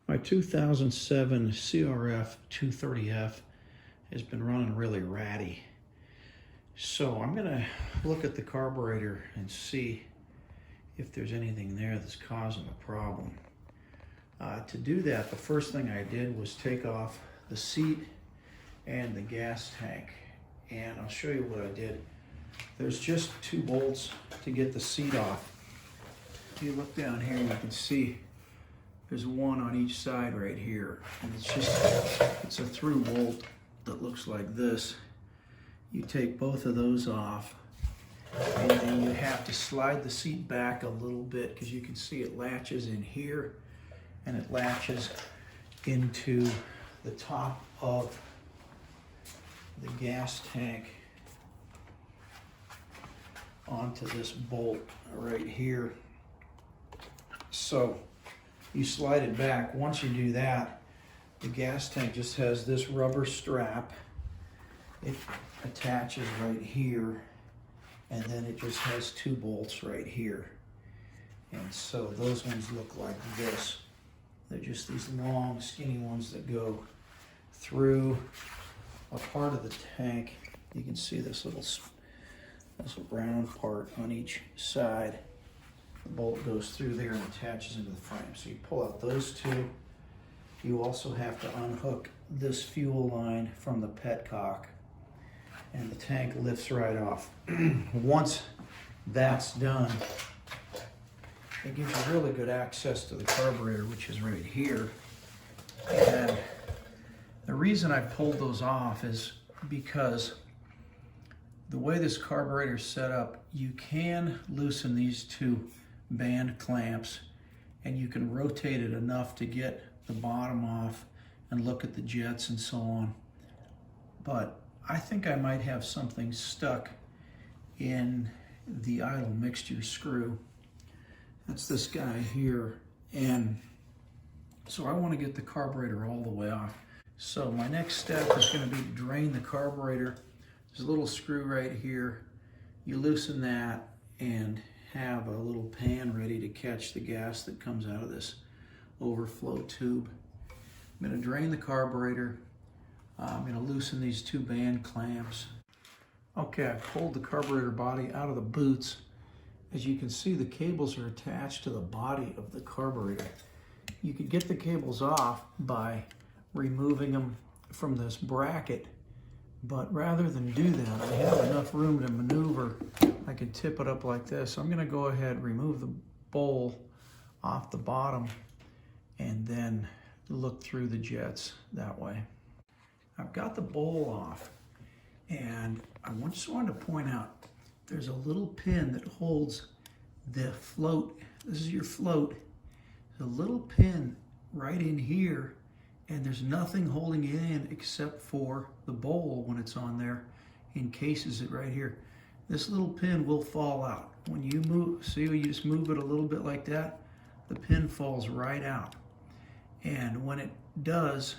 My 2007 CRF230F has been running really ratty. So I'm gonna look at the carburetor and see if there's anything there that's causing the problem. To do that, the first thing I did was take off the seat and the gas tank. And I'll show you what I did. There's just 2 bolts to get the seat off. If you look down here, you can see there's one on each side right here. And it's a through bolt that looks like this. You take both of those off, and then you have to slide the seat back a little bit because you can see it latches in here and it latches into the top of the gas tank onto this bolt right here. So you slide it back. Once you do that, the gas tank just has this rubber strap. It attaches right here, and then it just has 2 bolts right here. And so those ones look like this. They're just these long, skinny ones that go through a part of the tank. You can see this little round part on each side. The bolt goes through there and attaches into the frame. So you pull out those 2. You also have to unhook this fuel line from the petcock, and the tank lifts right off. Once that's done, it gives you really good access to the carburetor, which is right here. And the reason I pulled those off is because the way this carburetor is set up, you can loosen these 2 band clamps, and you can rotate it enough to get the bottom off and look at the jets and so on. But I think I might have something stuck in the idle mixture screw. That's this guy here. And so I want to get the carburetor all the way off. So my next step is going to be to drain the carburetor. There's a little screw right here. You loosen that and have a little pan ready to catch the gas that comes out of this overflow tube. I'm going to drain the carburetor. I'm going to loosen these 2 band clamps. Okay, I pulled the carburetor body out of the boots. As you can see, the cables are attached to the body of the carburetor. You could get the cables off by removing them from this bracket, but rather than do that, I have enough room to maneuver. I can tip it up like this. So I'm going to go ahead and remove the bowl off the bottom and then look through the jets that way. I've got the bowl off, and I just wanted to point out there's a little pin that holds the float. This is your float. There's a little pin right in here, and there's nothing holding it in except for the bowl when it's on there. Encases it right here. This little pin will fall out. When you move, see, when you just move it a little bit like that, the pin falls right out. And when it does,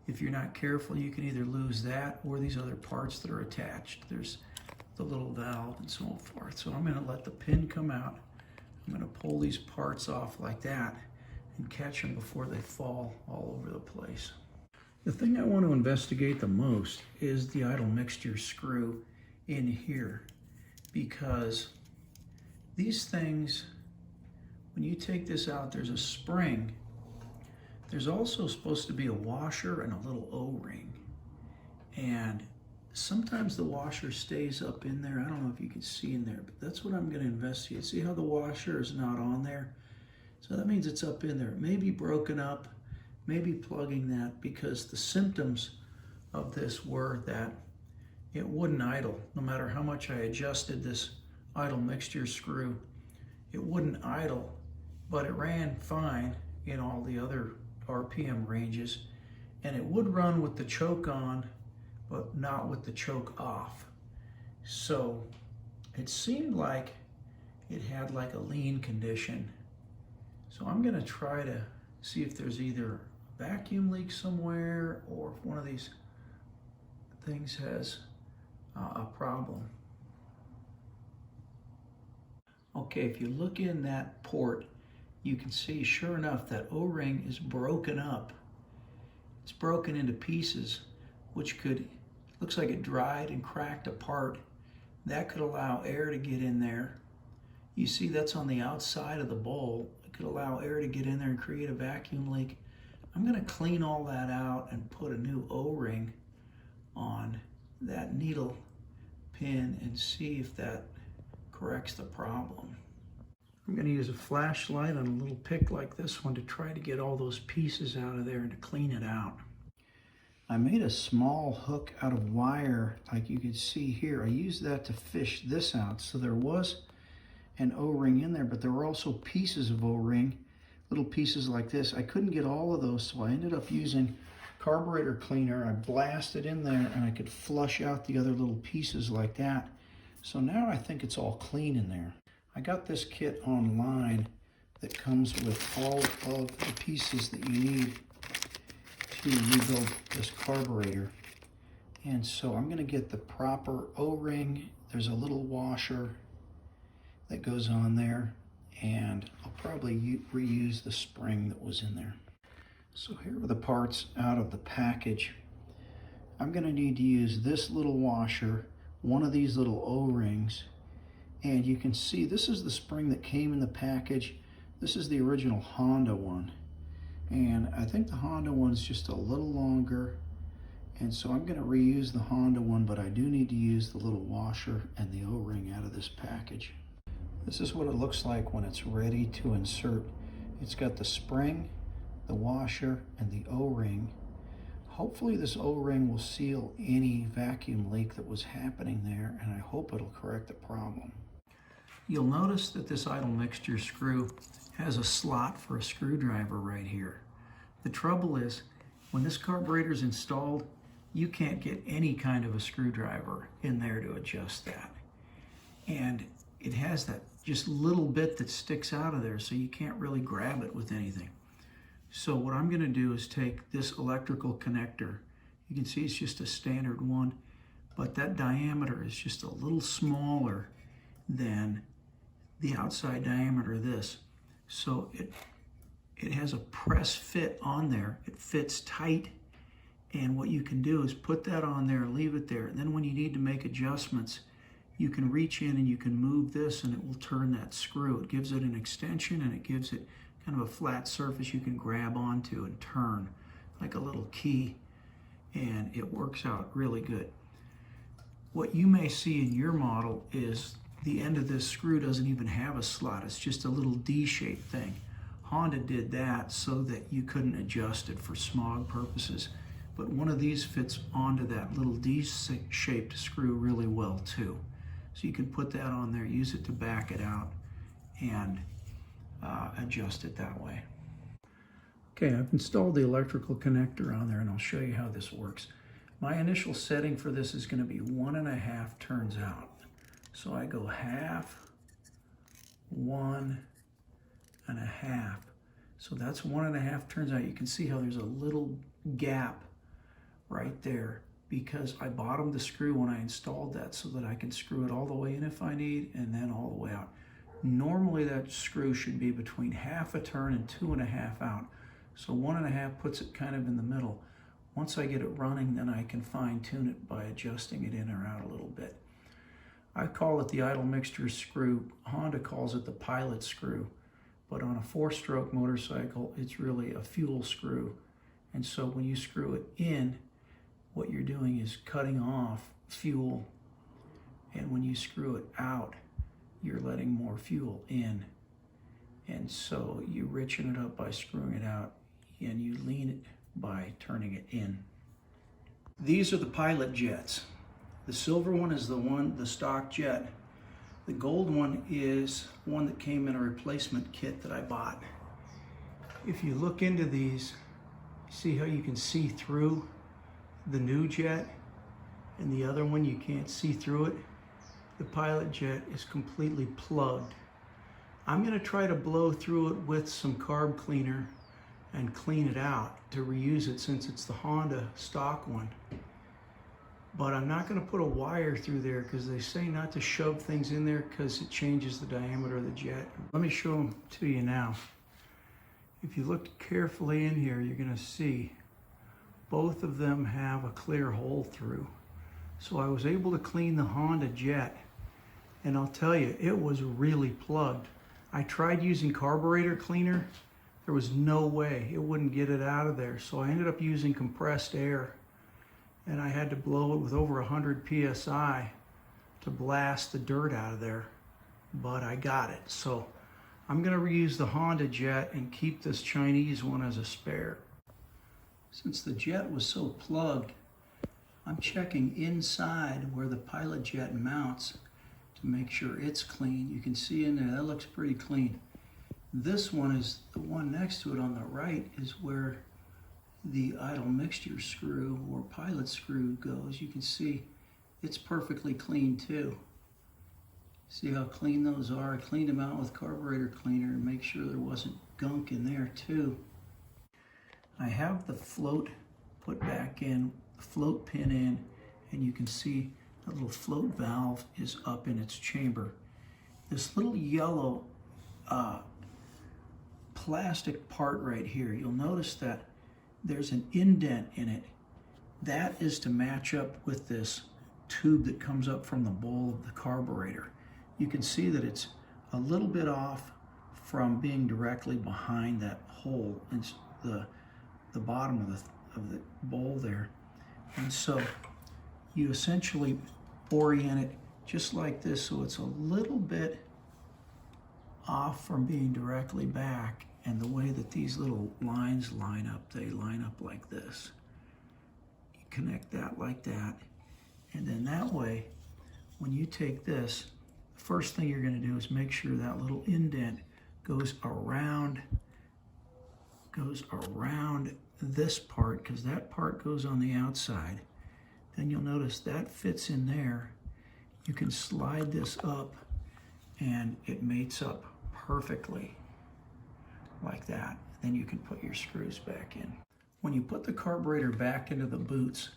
if you're not careful, you can either lose that or these other parts that are attached. There's the little valve and so forth. So I'm going to let the pin come out. I'm going to pull these parts off like that and catch them before they fall all over the place. The thing I want to investigate the most is the idle mixture screw in here, because these things, when you take this out, there's a spring. There's also supposed to be a washer and a little O-ring, and sometimes the washer stays up in there. I don't know if you can see in there, but that's what I'm going to investigate. See how the washer is not on there? So that means it's up in there. It may be broken up, maybe plugging that, because the symptoms of this were that it wouldn't idle. No matter how much I adjusted this idle mixture screw, it wouldn't idle, but it ran fine in all the other RPM ranges, and it would run with the choke on, but not with the choke off. So it seemed like it had like a lean condition. So I'm going to try to see if there's either a vacuum leak somewhere or if one of these things has a problem. Okay, if you look in that port, you can see, sure enough, that O-ring is broken up. It's broken into pieces, which looks like it dried and cracked apart. That could allow air to get in there. You see that's on the outside of the bowl. It could allow air to get in there and create a vacuum leak. I'm going to clean all that out and put a new O-ring on that needle pin and see if that corrects the problem. I'm going to use a flashlight on a little pick like this one to try to get all those pieces out of there and to clean it out. I made a small hook out of wire like you can see here. I used that to fish this out. So there was an O-ring in there, but there were also pieces of O-ring, little pieces like this. I couldn't get all of those, so I ended up using carburetor cleaner. I blasted in there and I could flush out the other little pieces like that. So now I think it's all clean in there. I got this kit online that comes with all of the pieces that you need to rebuild this carburetor. And so I'm going to get the proper O-ring. There's a little washer that goes on there, and I'll probably reuse the spring that was in there. So here are the parts out of the package. I'm going to need to use this little washer, one of these little O-rings, and you can see this is the spring that came in the package. This is the original Honda one, and I think the Honda one's just a little longer, and so I'm going to reuse the Honda one, but I do need to use the little washer and the O-ring out of this package. This is what it looks like when it's ready to insert. It's got the spring, the washer, and the O-ring. Hopefully this O-ring will seal any vacuum leak that was happening there, and I hope it'll correct the problem. You'll notice that this idle mixture screw has a slot for a screwdriver right here. The trouble is, when this carburetor is installed, you can't get any kind of a screwdriver in there to adjust that. And it has that just little bit that sticks out of there, so you can't really grab it with anything. So what I'm going to do is take this electrical connector. You can see it's just a standard one, but that diameter is just a little smaller than the outside diameter of this. So it has a press fit on there. It fits tight, and what you can do is put that on there, leave it there, and then when you need to make adjustments, you can reach in and you can move this and it will turn that screw. It gives it an extension and it gives it kind of a flat surface you can grab onto and turn like a little key, and it works out really good. What you may see in your model is the end of this screw doesn't even have a slot. It's just a little D-shaped thing. Honda did that so that you couldn't adjust it for smog purposes, but one of these fits onto that little D-shaped screw really well too. So you can put that on there, use it to back it out, and adjust it that way. Okay, I've installed the electrical connector on there, and I'll show you how this works. My initial setting for this is going to be 1.5 turns out. So I go half, 1.5. So that's 1.5 turns out. You can see how there's a little gap right there, because I bottomed the screw when I installed that so that I can screw it all the way in if I need, and then all the way out. Normally that screw should be between half a turn and 2.5 out. So 1.5 puts it kind of in the middle. Once I get it running, then I can fine tune it by adjusting it in or out a little bit. I call it the idle mixture screw. Honda calls it the pilot screw. But on a 4-stroke motorcycle, it's really a fuel screw. And so when you screw it in, what you're doing is cutting off fuel, and when you screw it out, you're letting more fuel in. And so you richen it up by screwing it out, and you lean it by turning it in. These are the pilot jets. The silver one is the stock jet. The gold one is one that came in a replacement kit that I bought. If you look into these, see how you can see through the new jet, and the other one you can't see through it? The pilot jet is completely plugged. I'm going to try to blow through it with some carb cleaner and clean it out to reuse it, since it's the Honda stock one. But I'm not going to put a wire through there, because they say not to shove things in there because it changes the diameter of the jet. Let me show them to you now. If you look carefully in here, you're gonna see both of them have a clear hole through. So I was able to clean the Honda Jet, and I'll tell you, it was really plugged. I tried using carburetor cleaner. There was no way it wouldn't get it out of there. So I ended up using compressed air, and I had to blow it with over 100 PSI to blast the dirt out of there, but I got it. So I'm gonna reuse the Honda Jet and keep this Chinese one as a spare. Since the Jet was so plugged, I'm checking inside where the Pilot Jet mounts to make sure it's clean. You can see in there, that looks pretty clean. This one is the one next to it on the right is where the idle mixture screw or pilot screw goes. You can see it's perfectly clean too. See how clean those are? I cleaned them out with carburetor cleaner and make sure there wasn't gunk in there too. I have the float put back in, the float pin in, and you can see the little float valve is up in its chamber. This little yellow plastic part right here, you'll notice that there's an indent in it. That is to match up with this tube that comes up from the bowl of the carburetor. You can see that it's a little bit off from being directly behind that hole in the bottom of the bowl there. And so you essentially orient it just like this, so it's a little bit off from being directly back. And the way that these little lines line up, they line up like this. You connect that like that. And then that way, when you take this, the first thing you're gonna do is make sure that little indent goes around this part, because that part goes on the outside. Then you'll notice that fits in there. You can slide this up and it mates up perfectly like that. Then you can put your screws back in. When you put the carburetor back into the boots,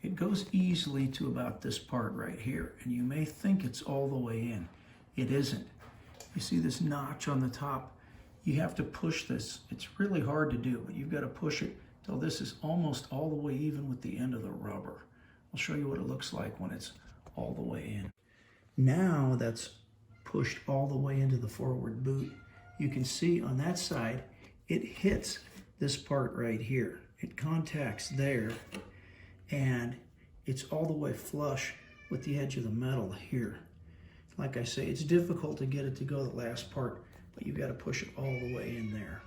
it goes easily to about this part right here. And you may think it's all the way in. It isn't. You see this notch on the top? You have to push this. It's really hard to do, but you've got to push it till this is almost all the way even with the end of the rubber. I'll show you what it looks like when it's all the way in. Now that's pushed all the way into the forward boot. You can see on that side, it hits this part right here. It contacts there, and it's all the way flush with the edge of the metal here. Like I say, it's difficult to get it to go the last part, but you've got to push it all the way in there.